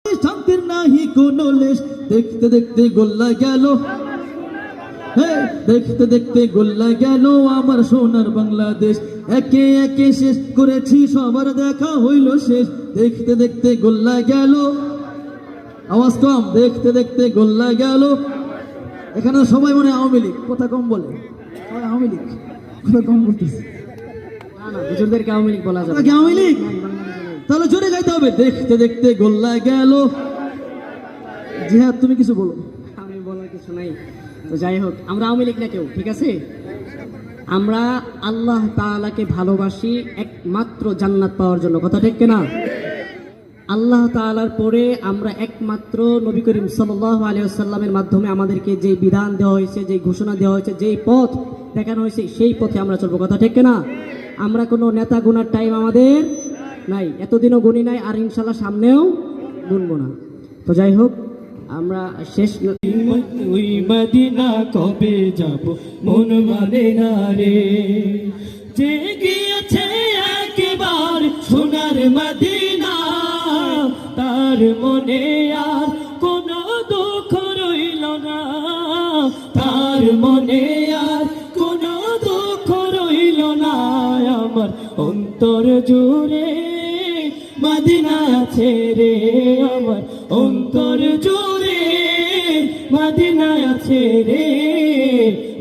শান্তির নাহি কোনো লেশ, দেখতে দেখতে গোল্লা গেল, দেখতে দেখতে গোল্লা গেল আমার সোনার বাংলাদেশ। একে একে শেষ করেছি সবার দেখা হইল শেষ, দেখতে দেখতে গোল্লা গেল। আওয়াজ কম, দেখতে দেখতে গোল্লা গেল। এখানে সবাই মনে আওয়ামী লীগ, কথা কম বলে, সবাই আওয়ামী লীগ, কথা কম বলতেছে। হুজুরদেরকে আওয়ামী লীগ বলা যাবে, আওয়ামী লীগ তাহলে জোরে গাইতে হবে, দেখতে দেখতে গোল্লা গেল। জিহাদ তুমি কিছু বলো। আমি বলার কিছু নাই। তো যাই হোক, আমরা আওয়ামী লীগ না কেউ, ঠিক আছে? আমরা আল্লাহ তাআলাকে ভালোবাসি একমাত্র জান্নাত পাওয়ার জন্য, কথা ঠিক কিনা? আল্লাহ তাআলার পরে আমরা একমাত্র নবী করিম সাল্লাল্লাহু আলাইহি ওয়াসাল্লামের মাধ্যমে আমাদেরকে যে বিধান দেওয়া হয়েছে, যে ঘোষণা দেওয়া হয়েছে, যেই পথ দেখানো হয়েছে, সেই পথে আমরা চলবো, কথা ঠিক কিনা? আমরা কোনো নেতা গুনার টাইম আমাদের নাই, এতদিনও গুনি নাই, আর ইনশাল্লাহ সামনেও গুনবো না। তো যাই হোক, আমরা শেষ ওই মদিনা কবে যাব মন মানে না রে, যে গিয়েছে একবার সোনার মদিনা তার মনে আর কোনো দুঃখ রইল না, তার মনে আর কোনো দুঃখ রইল না। আমার অন্তর জুড়ে মদিনা আছে রে, আমার অন্তর জুড়ে মদিনা আছে রে।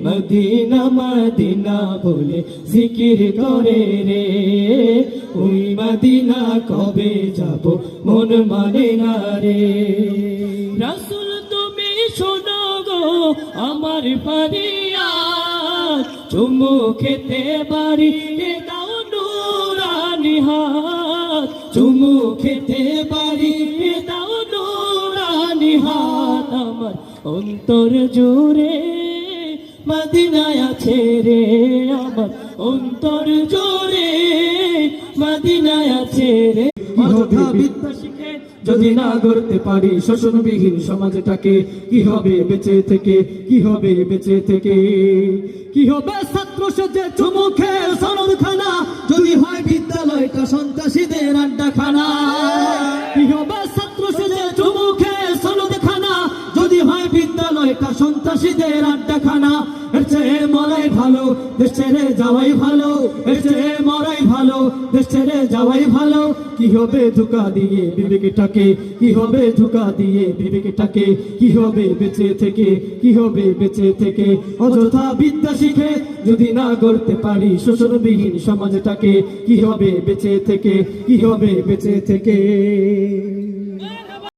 মদিনা মদিনা বলে জিকির করে রে, ওই মদিনা কবে যাব মন মানে না রে। রাসূল তুমি শোনো গো আমার ফরিয়াদ, চুমু খেতে বাড়ি দাও নুরানি হাত, চুমু খেতে বাড়ি দাও নুরানি হাত। আমার অন্তর জুড়ে মদিনায় আছে রে, আমার অন্তর জুড়ে মদিনায় আছে রে। বিদ্যা শিখে যদি না গড়তে পারি শোষণবিহীন সমাজটাকে, কি হবে বেঁচে থেকে, কি হবে বেঁচে থেকে? কি হবে ছাত্র সেজে চুমুখে সনদখানা, যদি হয় বিদ্যালয়টা সন্ত্রাসীদের আড্ডাখানা? কি হবে ছাত্র সেজে চুমুখে সনদখানা, যদি হয় বিদ্যালয়টা সন্ত্রাসীদের আড্ডাখানা? এর চেয়ে মরাই ভালো, দেশ ছেড়ে যাওয়াই ভালো, এর চেয়ে মরাই ভালো, দেশ ছেড়ে যাওয়াই ভালো। কি হবে ধোঁকা দিয়ে বিবেকটাকে, কি হবে ধোঁকা দিয়ে বিবেকটাকে? কি হবে বেঁচে থেকে, কি হবে বেঁচে থেকে? অযথা বিদ্যা শিখে যদি না গড়তে পারি শোষণবিহীন সমাজটাকে, কি হবে বেঁচে থেকে, কি হবে বেঁচে থেকে?